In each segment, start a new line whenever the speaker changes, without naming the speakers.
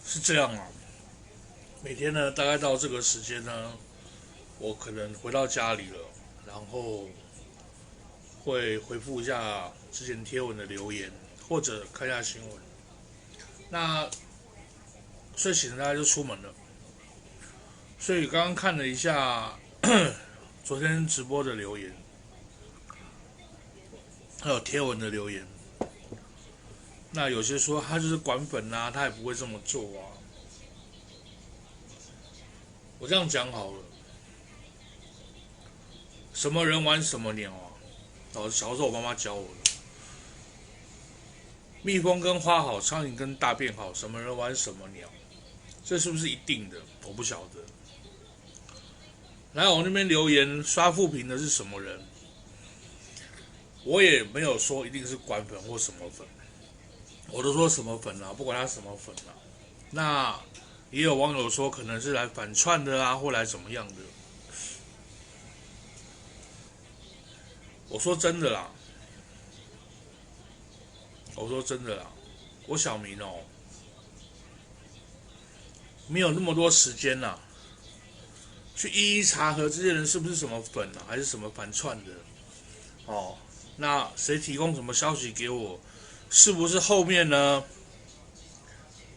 是这样啊。每天呢，大概到这个时间呢，我可能回到家里了，然后会回复一下之前贴文的留言，或者看一下新闻。那睡醒了大家就出门了，所以刚刚看了一下昨天直播的留言，还有贴文的留言。那有些说他就是管粉啊，他也不会这么做啊。我这样讲好了，什么人玩什么鸟啊！小时候我妈妈教我的，蜜蜂跟花好，苍蝇跟大便好，什么人玩什么鸟，这是不是一定的？我不晓得。来我那边留言刷负评的是什么人？我也没有说一定是管粉或什么粉，我都说什么粉啊，不管他什么粉啊。那也有网友说可能是来反串的啊，或来怎么样的。我说真的啦，我说真的啦，我小明哦，没有那么多时间啦，去一一查核这些人是不是什么粉啊，还是什么反串的哦。那谁提供什么消息给我？是不是后面呢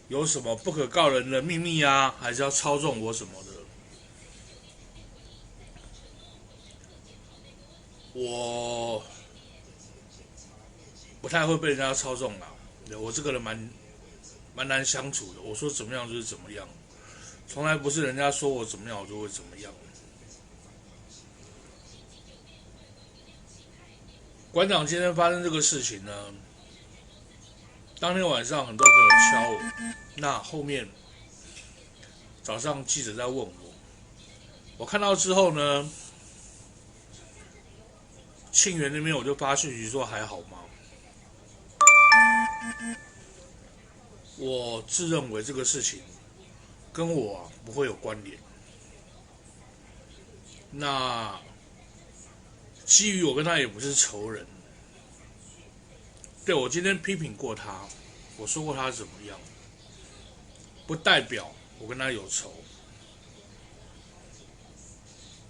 有什么不可告人的秘密啊？还是要操纵我什么的？我不太会被人家操纵啦。我这个人蛮难相处的。我说怎么样就是怎么样，从来不是人家说我怎么样我就会怎么样。馆长今天发生这个事情呢，当天晚上很多朋友敲我，那后面早上记者在问我，我看到之后呢，庆元那边我就发讯息说还好吗？我自认为这个事情跟我不会有关联。那基于我跟他也不是仇人，对我今天批评过他，我说过他怎么样，不代表我跟他有仇。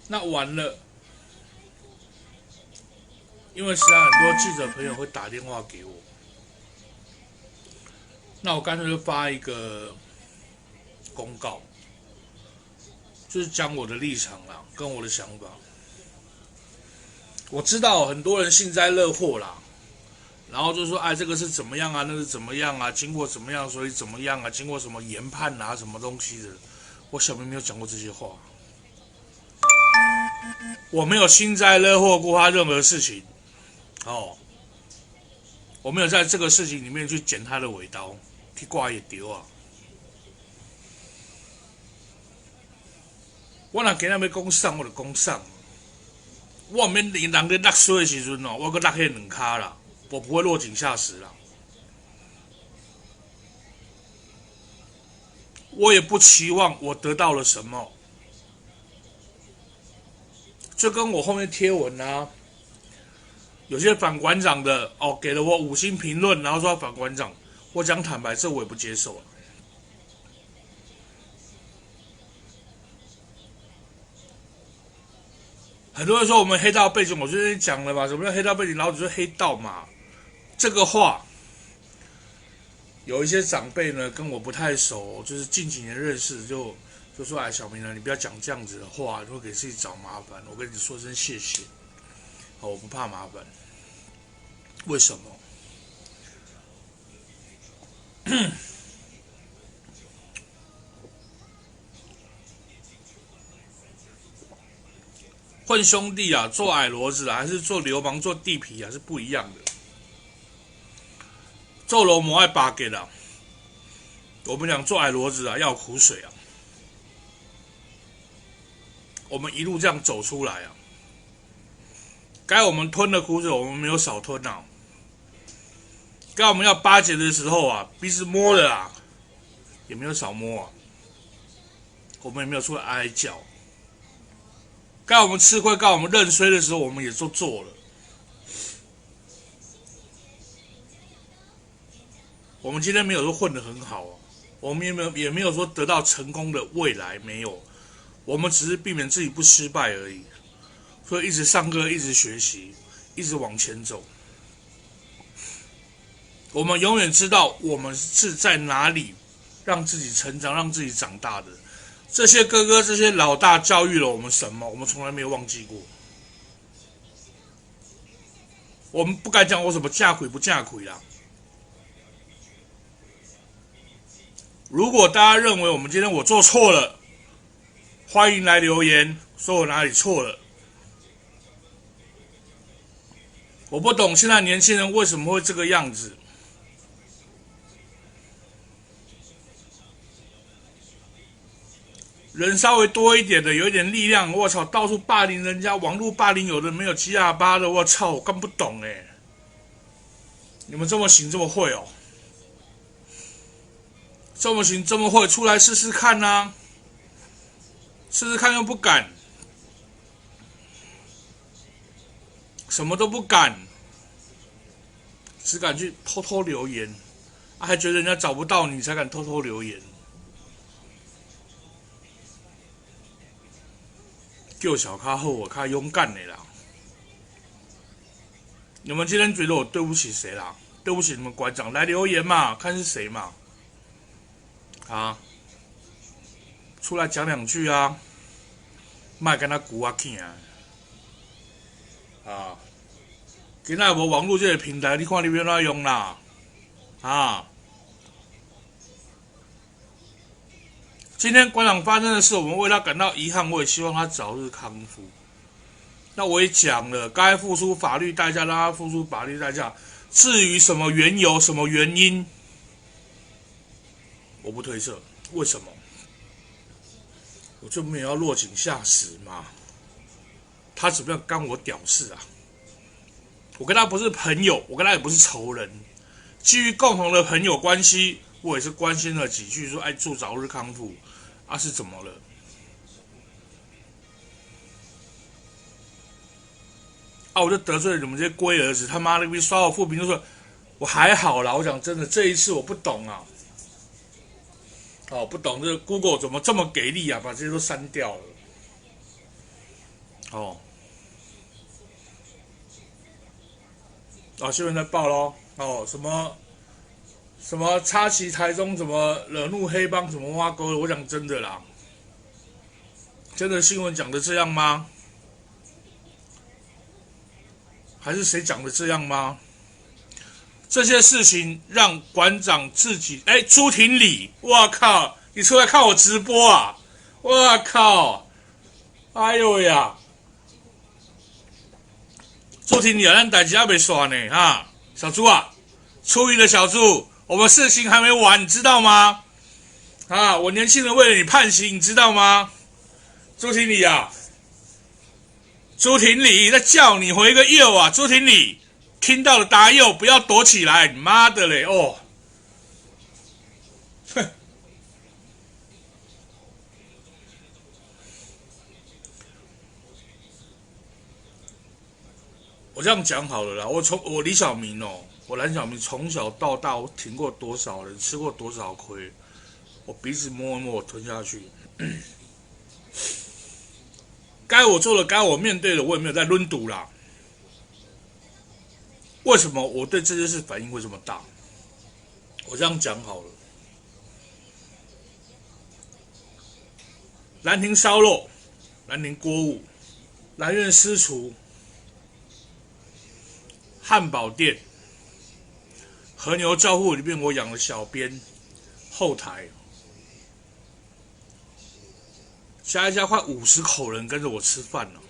那完了，因为实在很多记者朋友会打电话给我，那我干脆就发一个公告，就是讲我的立场啦，跟我的想法。我知道很多人幸灾乐祸啦，然后就说哎这个是怎么样啊，那是怎么样啊，经过怎么样所以怎么样啊，经过什么研判啊什么东西的。我小明没有讲过这些话，我没有幸灾乐祸过他任何事情哦，我没有在这个事情里面去剪他的尾刀，去挂也丢啊。我若今日要讲送，我就讲送。我免人在落水的时阵哦，我搁落迄两骹啦，我不会落井下石啦。我也不期望我得到了什么，就跟我后面贴文啊，有些反馆长的哦，给了我5星评论，然后说反馆长，我讲坦白，这我也不接受了。很多人说我们黑道背景，我就跟你讲了嘛，什么叫黑道背景？老子就是黑道嘛。这个话，有一些长辈呢跟我不太熟，就是近几年认识，就说哎，小明啊，你不要讲这样子的话，你会给自己找麻烦。我跟你说声谢谢，好，我不怕麻烦。为什么？混兄弟啊，做矮骡子啊，还是做流氓、做地痞啊，是不一样的。做流氓爱巴给的，我们讲做矮骡子啊，要有苦水啊。我们一路这样走出来啊，该我们吞的苦水，我们没有少吞啊。该我们要巴结的时候啊，鼻子摸了啊，也没有少摸啊。我们也没有出来哀叫。该我们吃亏、该我们认衰的时候，我们也都做了。我们今天没有说混得很好啊，我们也没有说得到成功的未来，没有，我们只是避免自己不失败而已。所以一直上课，一直学习，一直往前走。我们永远知道我们是在哪里让自己成长，让自己长大的。这些哥哥，这些老大教育了我们什么？我们从来没有忘记过。我们不敢讲我什么架鬼不架鬼啦。如果大家认为我们今天我做错了，欢迎来留言说我哪里错了。我不懂现在年轻人为什么会这个样子。人稍微多一点的，有一点力量，我操，到处霸凌人家，网络霸凌有的没有鸡哑巴的，我操，我更不懂哎。你们这么行这么会哦，这么行这么会，出来试试看啊，试试看又不敢，什么都不敢，只敢去偷偷留言，还觉得人家找不到你才敢偷偷留言。叫小咖后我较勇敢的啦。你们今天觉得我对不起谁啦？对不起你们馆长，来留言嘛，看是谁嘛。啊，出来讲两句啊，莫跟他鼓啊气啊。啊，今仔无网络这个平台，你看你要怎用啦？啊，今天馆长发生的事，我们为他感到遗憾，我也希望他早日康复。那我也讲了，该付出法律代价，让他付出法律代价。至于什么缘由、什么原因，我不推测。为什么？我就没有要落井下石嘛。他怎么样干我屌事啊？我跟他不是朋友，我跟他也不是仇人。基于共同的朋友关系，我也是关心了几句，说：“哎，祝早日康复。”啊，是怎么了？啊！我就得罪了你们这些龟儿子，他妈的！刷我负评就说我还好啦。我讲真的，这一次我不懂啊，哦，不懂这个 Google 怎么这么给力啊，把这些都删掉了。哦，新闻在报咯。哦，什么插旗台中，什么惹怒黑帮，什么挖沟的。我讲真的啦，真的新闻讲的这样吗？还是谁讲的这样吗？这些事情让馆长自己，朱廷礼，我靠，你出来看我直播啊！我靠，哎呦呀，朱廷礼啊，咱代志还没耍呢哈，小猪啊，出狱的小猪，我们事情还没完，你知道吗？啊，我年轻人为了你判刑，你知道吗？朱廷礼啊！朱廷礼在叫你回个右啊！朱廷礼听到了答右，不要躲起来！你妈的嘞！哦，哼！我这样讲好了啦。我李小明哦，我蓝小明从小到大，我挺过多少人，吃过多少亏，我鼻子摸一摸，我吞下去。该我做的，该我面对的，我也没有在抡赌啦。为什么我对这件事反应会这么大？我这样讲好了，兰亭烧肉，兰亭锅物，兰苑私厨，汉堡店，和牛教父里面我养的小编，后台。加一加快50口人跟着我吃饭了。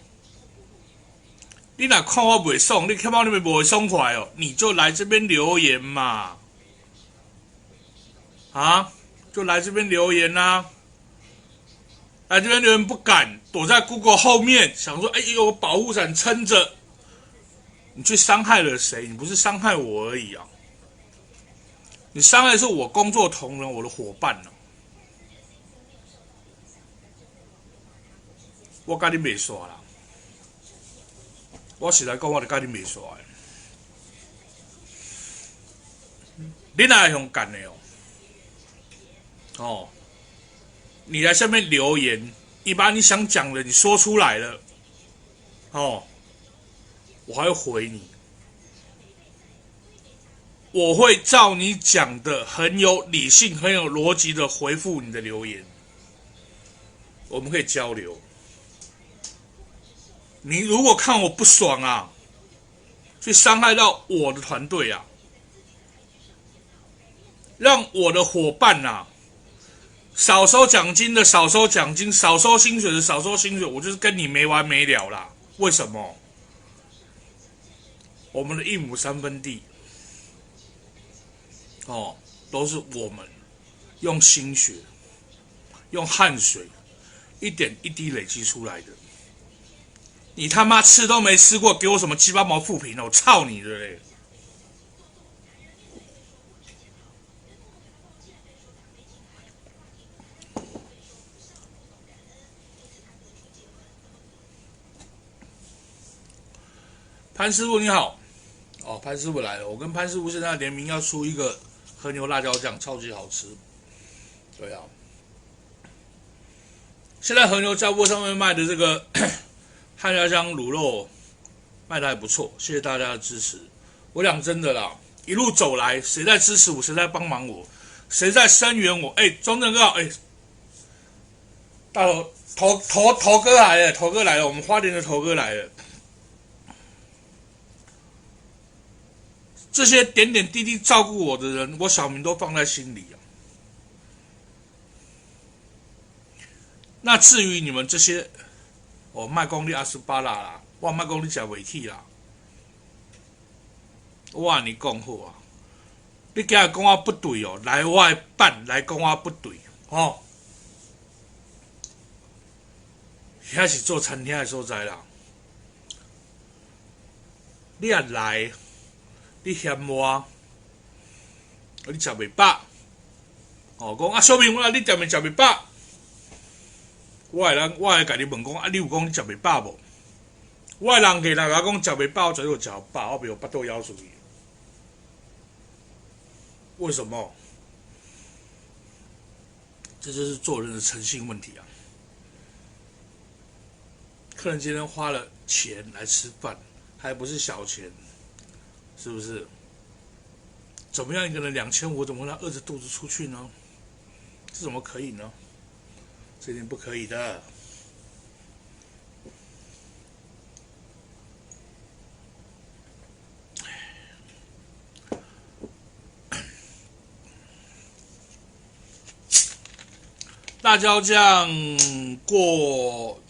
你哪看我不爽，你看到你们不爽快哦，你就来这边留言嘛，啊，就来这边留言啊，来这边留言不敢，躲在 Google 后面，想说，有保护伞撑着，你去伤害了谁？你不是伤害我而已啊，你伤害的是我工作同仁，我的伙伴啊。我跟你没刷啦，我是来讲，我就跟你没刷的。你哪会用干的哦？哦，你来下面留言，你把你想讲的你说出来了，哦，我还会回你，我会照你讲的很有理性、很有逻辑的回复你的留言，我们可以交流。你如果看我不爽啊，去伤害到我的团队啊，让我的伙伴啊少收奖金的少收奖金，少收薪水的少收薪水，我就是跟你没完没了啦。为什么？我们的一亩三分地，哦，都是我们用心血、用汗水一点一滴累积出来的。你他妈吃都没吃过，给我什么鸡巴毛负评呢？我操你的嘞！潘师傅你好，哦，潘师傅来了，我跟潘师傅现在联名要出一个和牛辣椒酱，超级好吃。对啊，现在和牛价锅上面卖的这个汉家香卤肉卖的还不错，谢谢大家的支持。我讲真的啦，一路走来，谁在支持我，谁在帮忙我，谁在声援我？哎，庄正哥好，哎，大头哥来了，头哥来了，我们花莲的头哥来了。这些点点滴滴照顾我的人，我小名都放在心里啊。那至于你们这些，哦，卖功力28啦，哇，卖功力假尾气啦，哇，你讲好啊，你今日讲我不对哦，来我的办来讲我不对哦，遐是做餐厅的所在啦，你也来。你嫌我，你食袂饱，哦，讲啊，小明，我你店面食袂饱，我会甲你问讲，啊，你有讲你食袂饱无？我人给人家讲食袂饱，我绝对有食饱，我没有巴肚枵出去。为什么？这就是做人的诚信问题啊！客人今天花了钱来吃饭，还不是小钱。是不是？怎么样一个人2500，怎么让他饿着肚子出去呢？这怎么可以呢？这一定不可以的。辣椒酱过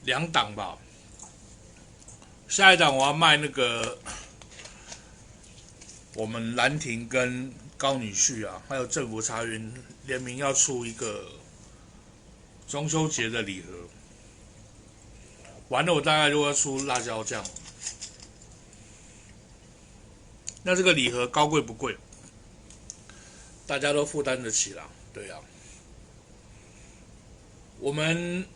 2档吧，下一档我要卖那个。我们兰亭跟高女婿啊，还有政府茶园联名要出一个中秋节的礼盒，完了我大概就要出辣椒酱。那这个礼盒高贵不贵？大家都负担得起啦，对啊。我们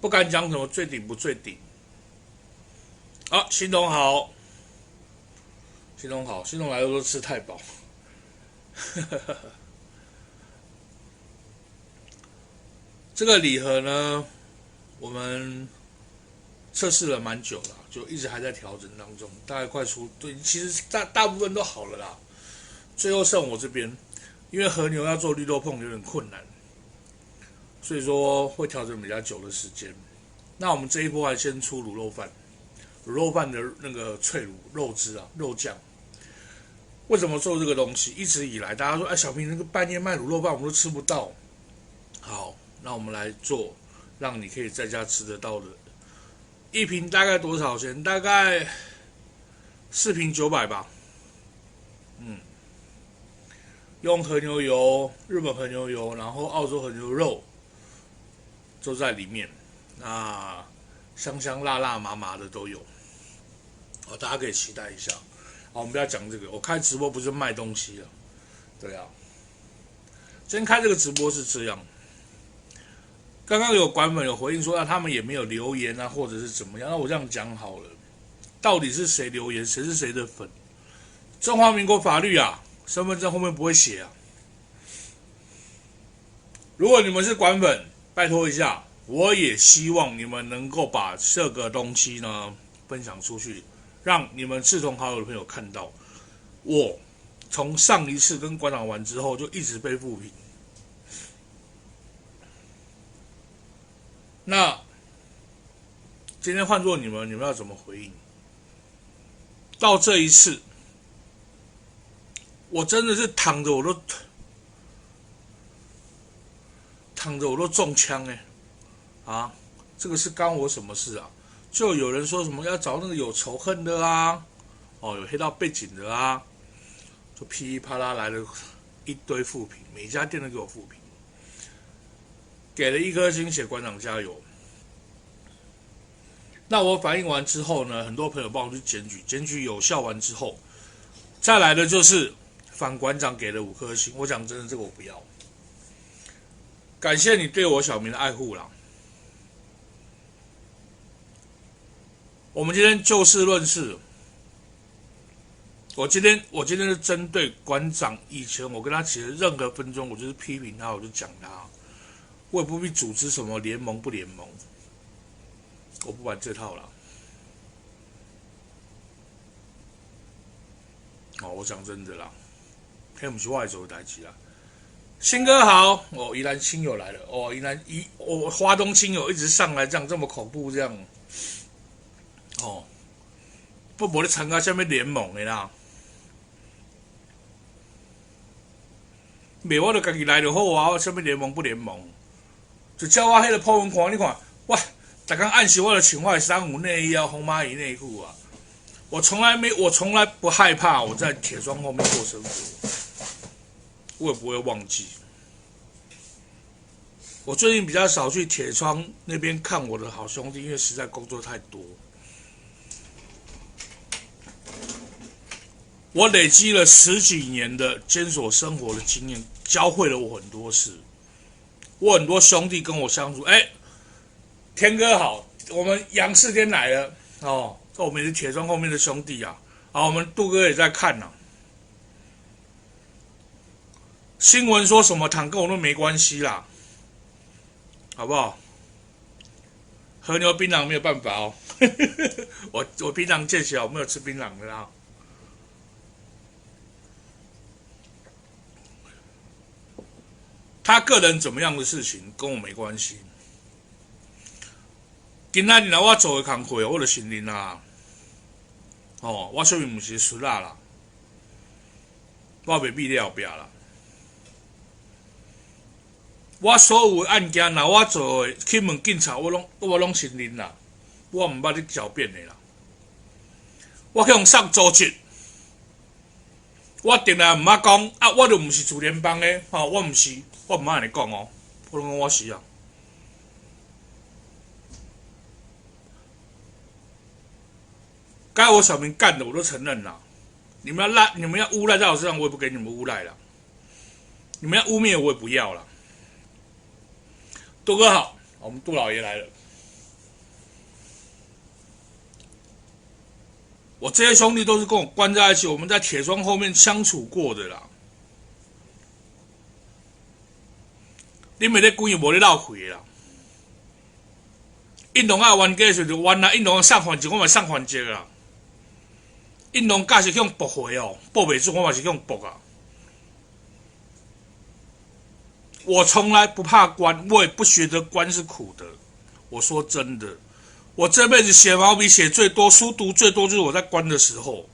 不敢讲什么最顶不最顶。啊，新东好。新东好，新东来的都吃太饱。这个礼盒呢，我们测试了蛮久了，就一直还在调整当中，大概快出，对，其实大部分都好了啦，最后剩我这边，因为和牛要做绿豆椪有点困难，所以说会调整比较久的时间。那我们这一波还先出卤肉饭，卤肉饭的那个脆卤肉汁啊，肉酱。为什么做这个东西？一直以来大家说，哎，小平那个半夜卖卤肉饭，我们都吃不到。好，那我们来做，让你可以在家吃得到的。一瓶大概多少钱？大概4瓶900吧。用和牛油、日本和牛油，然后澳洲和牛肉都在里面。那香香辣辣麻麻的都有。哦，大家可以期待一下。好，我们不要讲这个。我开直播不是卖东西了，对啊。今天开这个直播是这样。刚刚有管粉有回应说，他们也没有留言啊，或者是怎么样。那我这样讲好了，到底是谁留言，谁是谁的粉？中华民国法律啊，身份证后面不会写啊。如果你们是馆粉，拜托一下，我也希望你们能够把这个东西呢分享出去，让你们志同好友的朋友看到。我从上一次跟馆长玩之后，就一直被负评。那今天换做你们要怎么回应？到这一次，我真的是躺着我都中枪啊！这个是干我什么事啊？就有人说什么要找那个有仇恨的啊，有黑道背景的啊，就噼里啪啦来了一堆负评，每家店都给我负评，给了1颗星，写馆长加油。那我反映完之后呢，很多朋友帮我去检举有效完之后，再来的就是反馆长给了5颗星。我讲真的，这个我不要。感谢你对我小明的爱护啦。我们今天就事论事。我今天是针对馆长，以前我跟他起的任何纷争，我就是批评他，我就讲他，我也不必组织什么联盟不联盟，我不玩这套啦。我讲真的啦，那不是我做的代志啦。新哥好，宜兰亲友来了，花东亲友一直上来，这么恐怖这样，不无咧参加什么联盟的啦，袂我就家己来就好啊，什么联盟不联盟，就叫我迄个po文看，你看，哇，逐天按时我就穿我的珊瑚内衣啊、红蚂蚁内裤啊，我从来不害怕我在铁窗后面过生活。我也不会忘记。我最近比较少去铁窗那边看我的好兄弟，因为实在工作太多。我累积了10几年的监所生活的经验，教会了我很多事。我很多兄弟跟我相处，天哥好，我们杨世天来了我们是铁窗后面的兄弟啊，我们杜哥也在看啊。新闻说什么躺跟我都没关系啦，好不好？和牛槟榔没有办法哦，我槟榔戒起来，我没有吃槟榔的啦。他个人怎么样的事情跟我没关系。今仔日我做的工课，我就承认啦。我虽然不是输啦，我袂比你后壁啦。我所有的案件，我做的去问警察，我拢承认啦，我唔捌你狡辩的啦。我去用上组织，我定来唔捌讲我就唔是自联邦的，我唔是，我唔捌安尼讲我拢讲我是啊。该我小明干的我都承认啦。你们要诬赖在我身上，我也不给你们诬赖了。你们要污蔑我也不要了。杜哥好，我们杜老爷来了。我这些兄弟都是跟我关在一起，我们在铁窗后面相处过的啦。你们在故意无咧闹亏啦。运动爱冤家的时候就冤啦，运动上反击我嘛上反击啦。运动假是用驳回驳袂住我嘛是用驳啊。我从来不怕关，我也不觉得关是苦的。我说真的，我这辈子写毛笔写最多，书读最多，就是我在关的时候。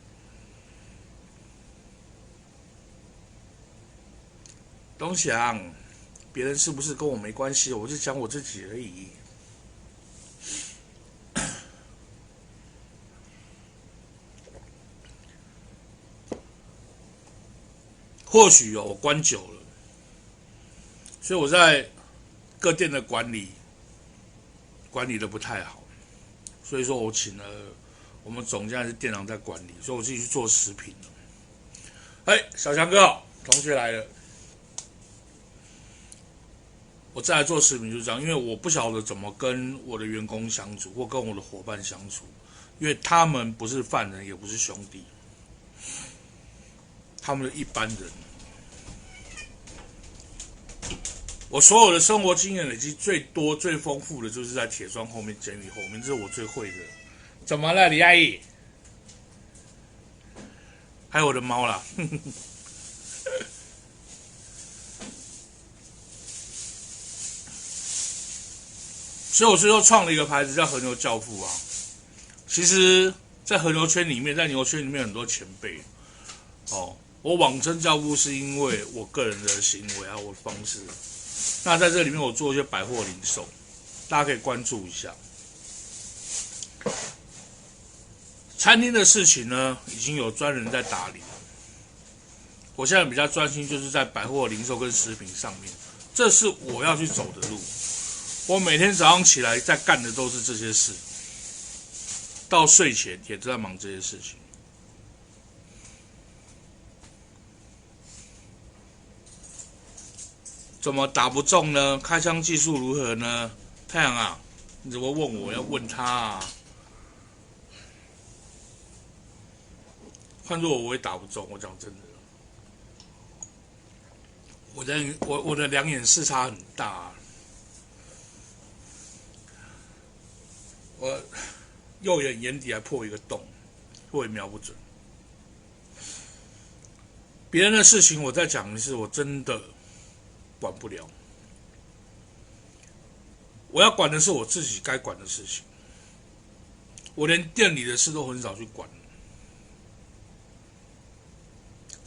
东想，别人是不是跟我没关系？我就讲我自己而已。或许我关久了。所以我在各店的管理的不太好，所以说我请了我们总监还是店长在管理，所以我自己去做食品了。小强哥好，同学来了。我再来做食品就是这样，因为我不晓得怎么跟我的员工相处，或跟我的伙伴相处，因为他们不是犯人，也不是兄弟，他们是一般人。我所有的生活经验累积最多、最丰富的，就是在铁窗后面、监狱后面，这是我最会的。怎么了，李阿姨？还有我的猫啦。所以我最后创了一个牌子叫和牛教父啊。其实，在和牛圈里面，在牛圈里面很多前辈哦。我网称教父是因为我个人的行为还有我的方式。那在这里面，我做一些百货零售，大家可以关注一下。餐厅的事情呢，已经有专人在打理。我现在比较专心，就是在百货零售跟食品上面，这是我要去走的路。我每天早上起来在干的都是这些事，到睡前也都在忙这些事情。怎么打不中呢？开枪技术如何呢？太阳啊，你怎么问我？要问他啊。换做我也打不中，我讲真的，我的两眼视差很大啊。我右眼眼底还破一个洞，我也瞄不准。别人的事情我再讲一次，我真的管不了。我要管的是我自己该管的事情。我连店里的事都很少去管。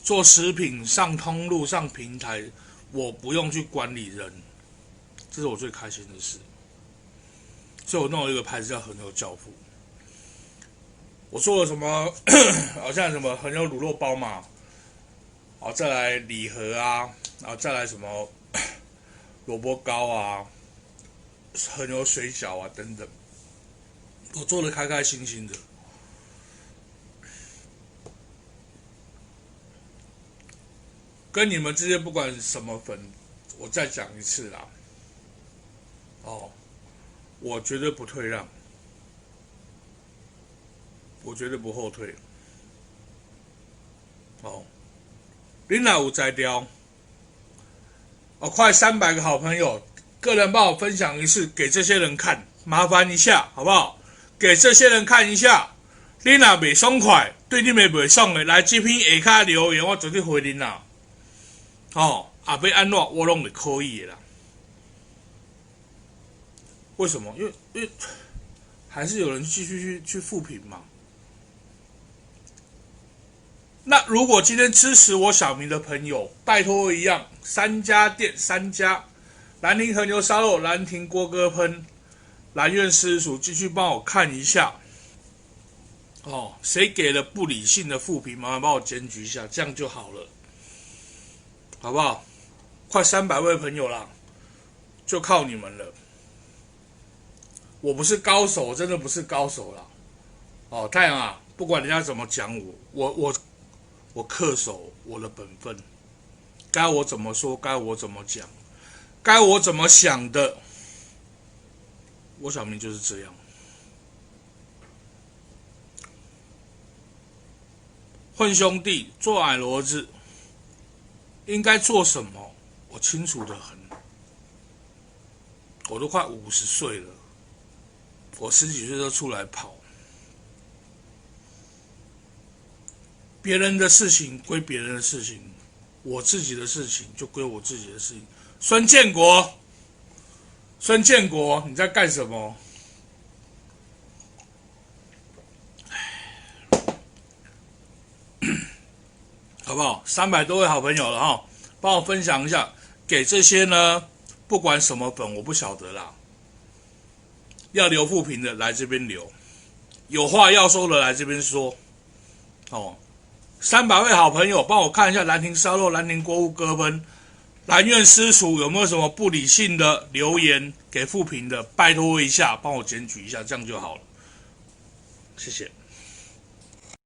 做食品上通路上平台，我不用去管理人，这是我最开心的事。所以我弄了一个牌子叫和牛教父。我做了什么？好像什么和牛卤肉包嘛，好，再来礼盒啊，然后再来什么萝卜糕啊、和牛水饺啊等等，我做的开开心心的。跟你们之间不管什么粉，我再讲一次啦。哦，我绝对不退让，我绝对不后退。哦，你哪有摘掉？哦，快300个好朋友，个人帮我分享一次，给这些人看，麻烦一下好不好？给这些人看一下，你哪袂爽快，对你袂爽的，来这篇下骹留言，我绝对回你啦。哦，要安怎我拢会可以的啦。为什么？因为还是有人继续去复评嘛。那如果今天支持我小明的朋友，拜托一样，3家店3家，兰亭和牛烧肉、兰亭锅哥喷、兰苑私塾，继续帮我看一下。哦，谁给了不理性的复评，麻烦帮我检举一下，这样就好了。好不好？快300位朋友啦，就靠你们了。我不是高手，我真的不是高手啦。哦，太阳啊，不管人家怎么讲我恪守我的本分，该我怎么说，该我怎么讲，该我怎么想的，我小明就是这样。混兄弟，做矮骡子。应该做什么？我清楚的很。我都快50岁了，我10几岁就出来跑。别人的事情归别人的事情，我自己的事情就归我自己的事情。孙建国，孙建国，你在干什么？好不好？300多位好朋友了哈，帮我分享一下，给这些呢，不管什么粉我不晓得啦，要留负评的来这边留，有话要说的来这边说。哦，300位好朋友，帮我看一下兰亭烧肉、兰亭锅物割分、兰苑私塾有没有什么不理性的留言给负评的，拜托一下，帮我检举一下，这样就好了，谢谢。